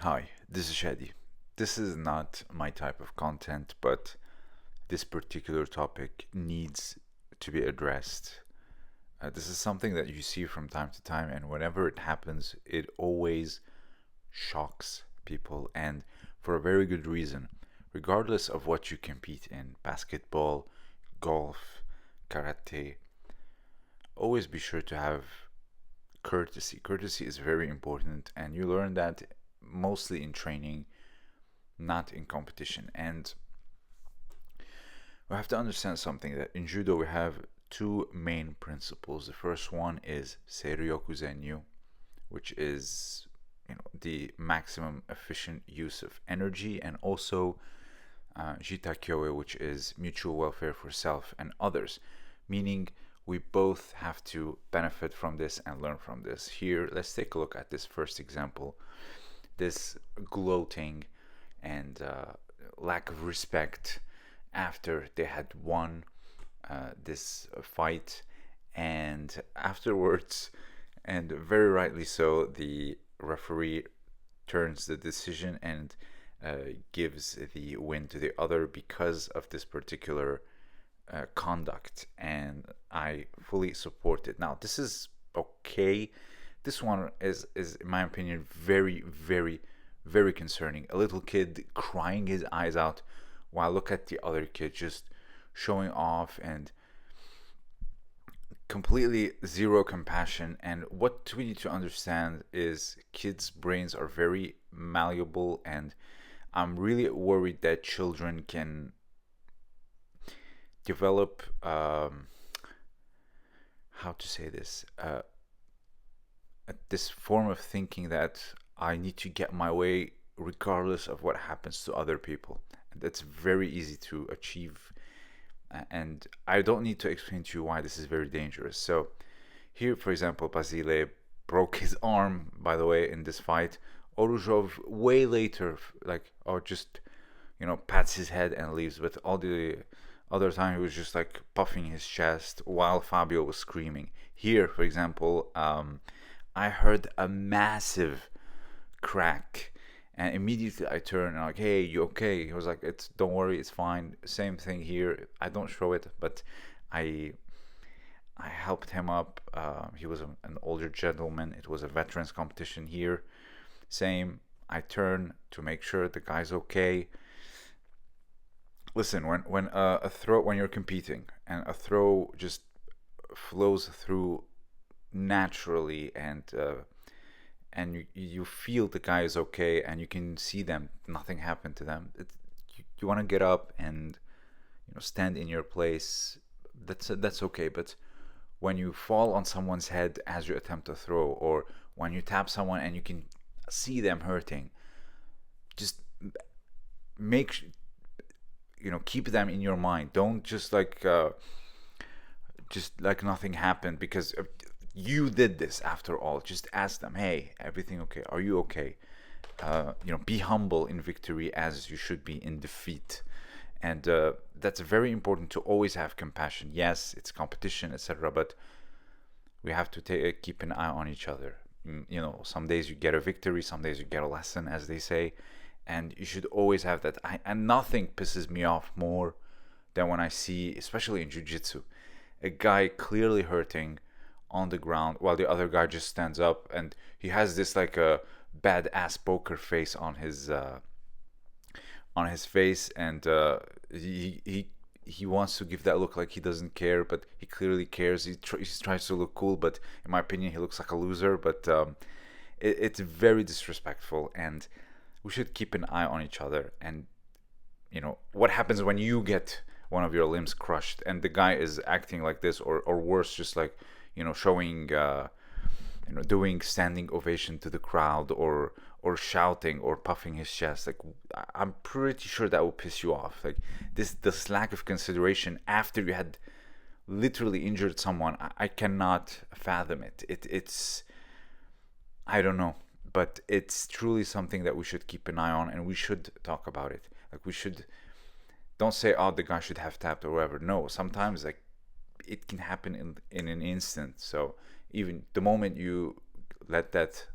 Hi, this is Shadi. This is not my type of content, but this particular topic needs to be addressed. This is something that you see from time to time, and whenever it happens, it always shocks people, and for a very good reason. Regardless of what you compete in basketball, golf, karate, always be sure to have courtesy. Courtesy is very important, and you learn that mostly in training, not in competition. And we have to understand something that in judo we have two main principles. The first one is seiryoku zenyu, which is the maximum efficient use of energy, and also jitakyoe, which is mutual welfare for self and others, meaning we both have to benefit from this and learn from this. Here, let's take a look at this first example. This gloating and lack of respect after they had won this fight, and afterwards, and very rightly so, the referee turns the decision and gives the win to the other because of this particular conduct, and I fully support it. Now, this is okay. This one is in my opinion, very, very, very concerning. A little kid crying his eyes out while look at the other kid just showing off and completely zero compassion. And what we need to understand is kids' brains are very malleable, and I'm really worried that children can develop how to say this form of thinking that I need to get my way regardless of what happens to other people. And that's very easy to achieve, and I don't need to explain to you why this is very dangerous. So here, for example, Basile broke his arm, by the way, in this fight. Oruzhov way later, just pats his head and leaves, but all the other time he was just like puffing his chest while Fabio was screaming. Here, for example, I heard a massive crack, and immediately I turned and like, "Hey, you okay?" He was like, "It's don't worry, it's fine." Same thing here. I don't show it, but I helped him up. He was an older gentleman. It was a veterans competition here. Same. I turn to make sure the guy's okay. Listen, when you're competing and a throw just flows through naturally, and you feel the guy is okay, and you can see them, nothing happened to them. You want to get up and stand in your place. That's okay. But when you fall on someone's head as you attempt to throw, or when you tap someone and you can see them hurting, just make keep them in your mind. Don't just like nothing happened, because you did this after all. Just ask them, "Hey, everything okay? Are you okay?" Be humble in victory as you should be in defeat, and that's very important to always have compassion. Yes, it's competition, etc., but we have to keep an eye on each other. Some days you get a victory, some days you get a lesson, as they say, and you should always have that. And nothing pisses me off more than when I see, especially in jiu-jitsu, a guy clearly hurting on the ground while the other guy just stands up, and he has this like a badass poker face on his face, and he wants to give that look like he doesn't care, but he clearly cares. He tries to look cool, but in my opinion he looks like a loser. But it's very disrespectful, and we should keep an eye on each other. And what happens when you get one of your limbs crushed and the guy is acting like this, or worse, just like showing doing standing ovation to the crowd, or shouting or puffing his chest. Like, I'm pretty sure that will piss you off. Like, this lack of consideration after you had literally injured someone, I cannot fathom it. It's I don't know, but it's truly something that we should keep an eye on, and we should talk about it. Like, we should don't say, "Oh, the guy should have tapped," or whatever. No, sometimes like it can happen in an instant. So even the moment you let that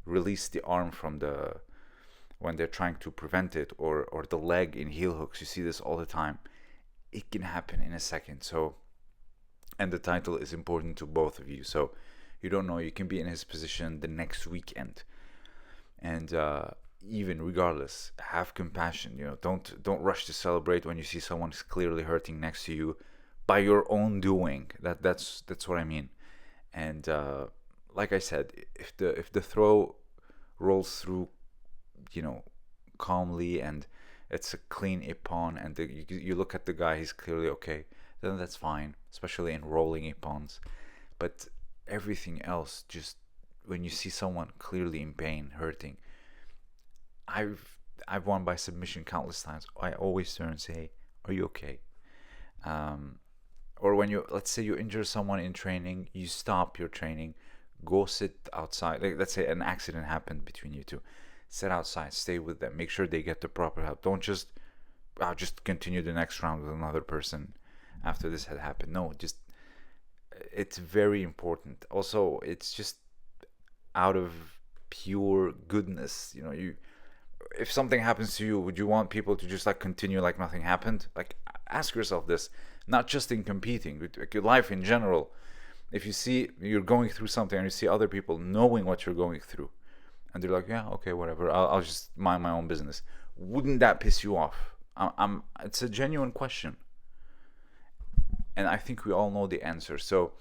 release the arm from when they're trying to prevent it, or the leg in heel hooks. You see this all the time. It can happen in a second. So, and the title is important to both of you. So you don't know, you can be in his position the next weekend. And even regardless, have compassion. Don't rush to celebrate when you see someone's clearly hurting next to you by your own doing. That's what I mean. And like I said, if the throw rolls through, calmly, and it's a clean ippon, and you look at the guy, he's clearly okay, then that's fine, especially in rolling ippons. But everything else, just when you see someone clearly in pain, hurting, I've won by submission countless times. I always turn and say, "Are you okay?" Or when let's say you injure someone in training, you stop your training, go sit outside. Like, let's say an accident happened between you two, sit outside, stay with them, make sure they get the proper help. Don't just continue the next round with another person after this had happened. No, just, it's very important. Also, it's just out of pure goodness. If something happens to you, would you want people to just continue like nothing happened? Like, ask yourself this, not just in competing, like your life in general. If you see you're going through something and you see other people knowing what you're going through, and they're like, yeah, okay, whatever, I'll just mind my own business, wouldn't that piss you off? It's a genuine question, and I think we all know the answer. So,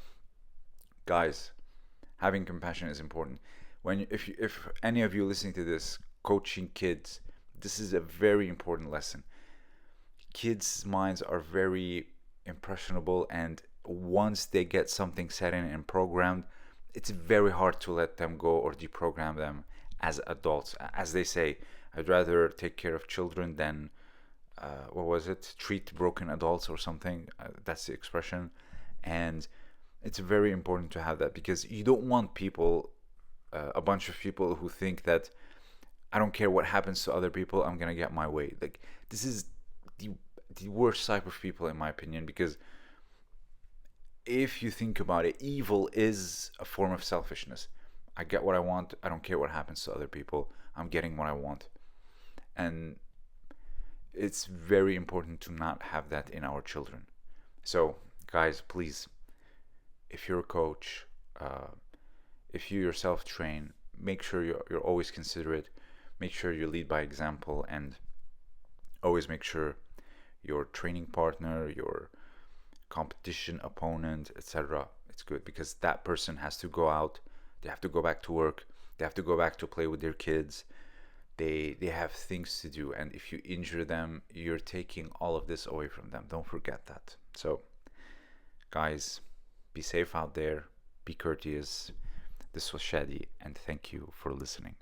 guys, having compassion is important. If any of you listening to this coaching kids, this is a very important lesson. Kids' minds are very impressionable, and once they get something set in and programmed, it's very hard to let them go or deprogram them as adults. As they say, I'd rather take care of children than treat broken adults or something. That's the expression. And it's very important to have that, because you don't want people, a bunch of people who think that I don't care what happens to other people, I'm gonna get my way. Like, this is the worst type of people, in my opinion, because if you think about it, evil is a form of selfishness. I get what I want, I don't care what happens to other people, I'm getting what I want. And it's very important to not have that in our children. So, guys, please, if you're a coach, if you yourself train, make sure you're always considerate. Make sure you lead by example, and always make sure your training partner, your competition opponent, etc., it's good, because that person has to go out, they have to go back to work, they have to go back to play with their kids, they have things to do, and if you injure them, you're taking all of this away from them. Don't forget that. So, guys, be safe out there, be courteous. This was Shadi, and thank you for listening.